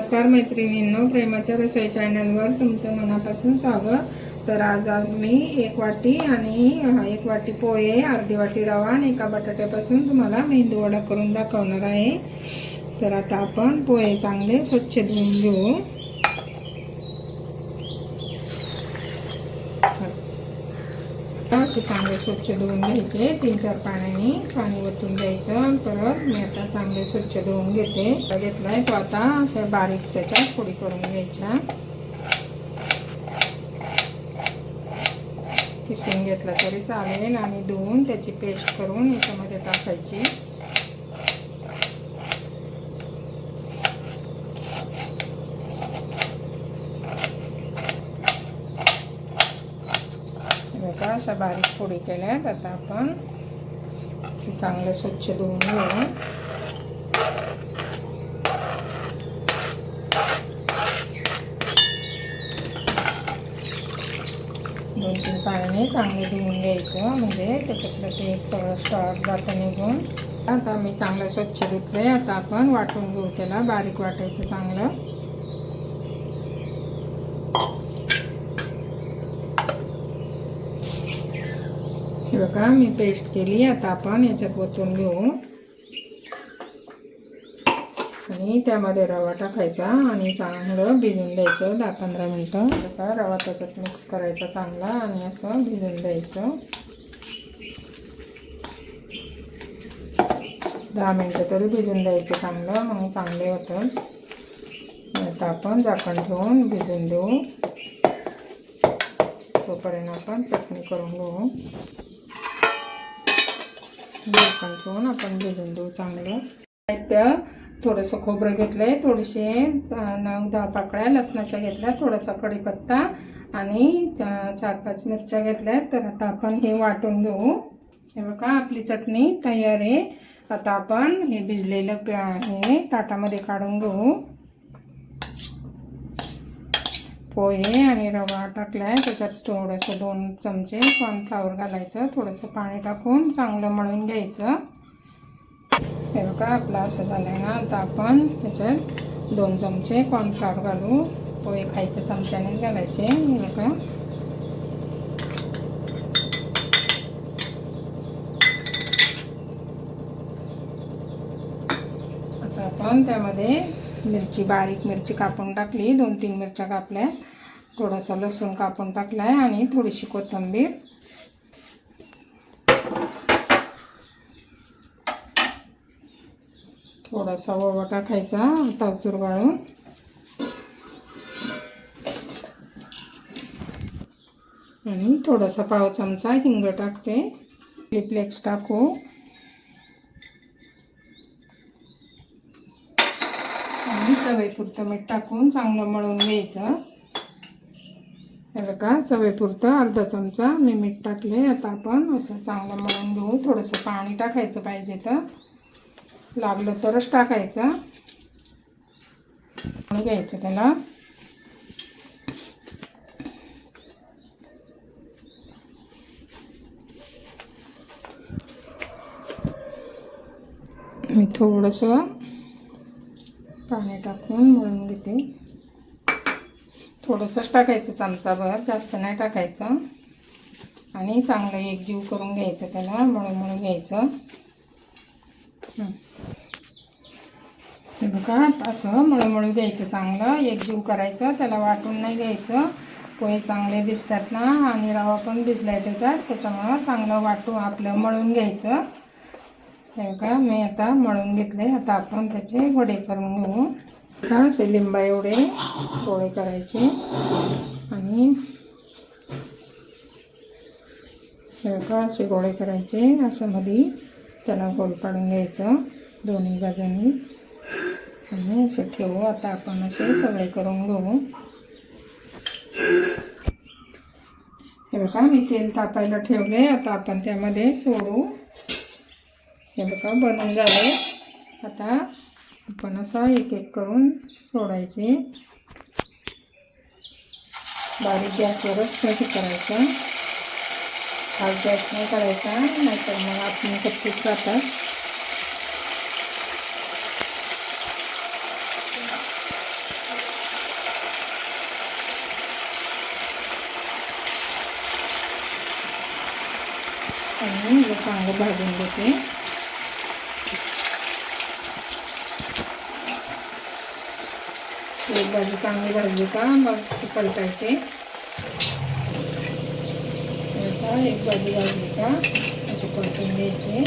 नमस्कार मैत्रिणींनो, प्रेमाच्या रसोई चॅनलवर तुमचं मनापासून स्वागत। तर आज मी एक वाटी आणि एक वाटी पोहे, अर्धी वाटी रवा आणि एका बटाट्यापासून तुम्हाला मेंदू वडा करून दाखवणार आहे। तर आता आपण पोहे चांगले स्वच्छ धुवून घेऊ। असे चांगले स्वच्छ धुवून घ्यायचे, 3-4 पाण्याने पाणी वतून द्यायचं। परत मी आता चांगले स्वच्छ धुवून घेतलाय तो आता अशा बारीक त्याच्या फोडी करून घ्यायच्या। किसून घेतला तरी चालेल आणि धुवून त्याची पेस्ट करून याच्यामध्ये टाकायची। अशा बारीक फोडी केल्यात। आता आपण चांगले स्वच्छ धुवून घेऊ। 2-3 पाण्याने चांगले धुवून घ्यायचं, म्हणजे त्याच्यातलं ते सगळं स्टार्च जातं निघून। आता मी चांगलं स्वच्छ धुतलंय। आता आपण वाटून घेऊ, त्याला बारीक वाटायचं चांगलं। हे बघा मी पेस्ट केली। आता आपण याच्यात ओतून घेऊ आणि त्यामध्ये रवा टाकायचा आणि चांगलं भिजून द्यायचं 10-15 मिनिटं। बघा रवा त्याच्यात मिक्स करायचा चांगला आणि असं भिजून द्यायचं 10 मिनिटं तरी भिजून द्यायचं चांगलं, मग चांगले होतं। आता आपण झाकण ठेवून भिजून देऊ, तोपर्यंत आपण चटणी करून घेऊ। झाकण ठेवून आपण भिजून देऊ चांगलं। त्या थोडंसं खोबरं घेतलंय, थोडीशी 9-10 पाकळ्या लसणाच्या घेतल्या, थोडासा कढीपत्ता आणि 4-5 मिरच्या घेतल्यात। तर आता आपण हे वाटून घेऊ। हे बघा आपली चटणी तयार आहे। आता आपण हे भिजलेलं हे ताटामध्ये काढून घेऊ। पोहे आणि रवा टाकलाय, त्याच्यात थोडंसं 2 चमचे कॉर्नफ्लॉवर घालायचं, थोडंसं पाणी टाकून चांगलं मळून घ्यायचं। हे बघा आपलं असं झालंय ना। आता आपण त्याच्यात 2 चमचे कॉर्नफ्लॉवर घालू। पोहे खायच्या चमच्याने घालायचे। हे बघा आता आपण त्यामध्ये बारीक मिरची कापून टाकली, 2-3 मिरच्या कापल्या, थोडासा लसूण कापून टाकलाय आणि थोडीशी कोथिंबीर। थोडासा ओवा टाकायचा आता चुरगाळून आणि थोडासा पाव चमचा हिंग टाकते। फ्लेक्स टाकू आणि चवीपुरतं मीठ टाकून चांगलं मळून घ्यायचं। हे बघा चवीपुरतं अर्धा चमचा मी मीठ टाकले। आता आपण असं चांगलं मळून घेऊ। थोडंसं पाणी टाकायचं पाहिजे तर, लागलं तरच टाकायचं। घ्यायचं त्याला मी थोडंसं पाणी टाकून मळून घेते। थोडंसंच टाकायचं चमचाभर, जास्त नाही टाकायचं। आणि चांगलं एकजीव करून घ्यायचं, त्याला मळून घ्यायचं। हे बघा असं मळून घ्यायचं, चांगलं एकजीव करायचं, त्याला वाटून नाही घ्यायचं। पोहे चांगले भिजतात ना आणि रवा पण भिजलाय त्याच्यामुळं चांगलं आपलं मळून घ्यायचं। हे बघा मी आता मळून घेतले। आता आपण त्याचे वडे करून घेऊ। असे लिंबा एवढे पोळे करायचे आणि हे बघा असे गोळे करायचे। असं मध्ये त्याला गोल पाडून घ्यायचं दोन्ही बाजूनी आणि असे ठेवू। आता आपण असे सगळे करून घेऊ। हे बघा मी तेल तापायला ठेवले, आता आपण त्यामध्ये सोडू। हे बघा बनून झाले। आता आपण असं एक करून सोडायचे। बारीक गॅसवरच हे करायचं, फास्ट गॅस नाही करायचा, नाहीतर मग आपण कच्चीच राहतात। आणि हे चांगलं भाजून घेते. एक बाजू चांगली भाजली का मग पलटायचे. आता एक बाजू भाजली का असे परतून घ्यायचे.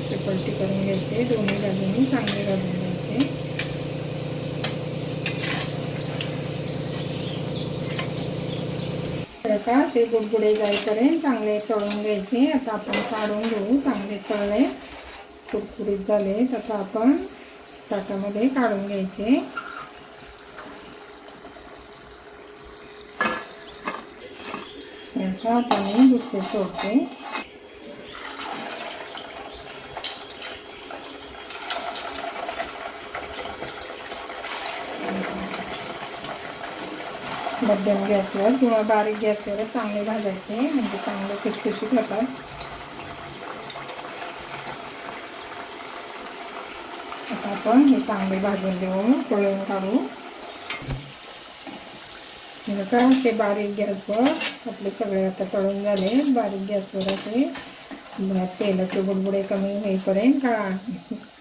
असे पलटी करून घ्यायचे. दोन्ही बाजूंनी चांगले भाजून घ्यायचे. का असे बुडबुडे जाईपर्यंत चांगले तळून घ्यायचे. आता आपण काढून घेऊ. चांगले तळले कुरकुरीत झाले. आता आपण ताटामध्ये काढून घ्यायचे. याचा आता मी दुसरे सोडते. मध्यम गॅसवर किंवा बारीक गॅसवर चांगले भाजायचे, म्हणजे चांगले खुसखुशीत होतात. आता आपण हे चांगले भाजून घेऊ, तळून काढू. का असे बारीक गॅसवर आपले सगळे आता तळून झाले. बारीक गॅसवर असे तेलाचे बुडबुडे कमी होईपर्यंत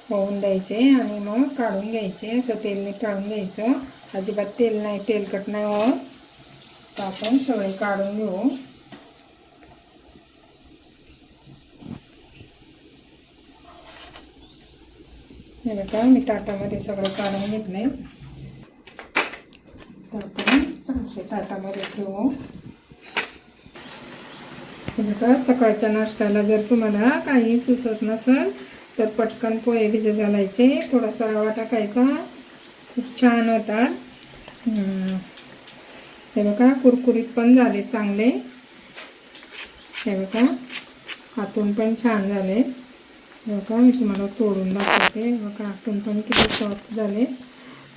होऊन द्यायचे आणि मग काढून घ्यायचे. असं तेलने तळून घ्यायचं. अजिबात तेल नाही, तेलकट नाही होत. तर आपण सगळे काढून घेऊ. हे बघा मी ताटामध्ये सगळं काढून घेतलंय. तर आपण असे ताटामध्ये ठेवू. हे बघा सकाळच्या नाश्त्याला जर तुम्हाला काही सुचत नसेल तर पटकन पोहे भिजत घालायचे. थोडासा रवा टाकायचा, खूप छान होतात. हे बघा कुरकुरीत पण झाले चांगले. हे बघा आतून पण छान झाले. हे बघा मी तुम्हाला तोडून दाखवते. हे बघा आतून पण किती सॉफ्ट झाले.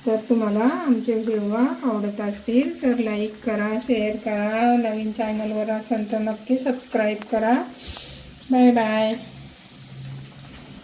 तर तुम्हाला आमचे व्हिडिओ आवडत असतील तर लाईक करा, शेअर करा. नवीन चॅनलवर असाल तर नक्की सबस्क्राईब करा. Bye bye.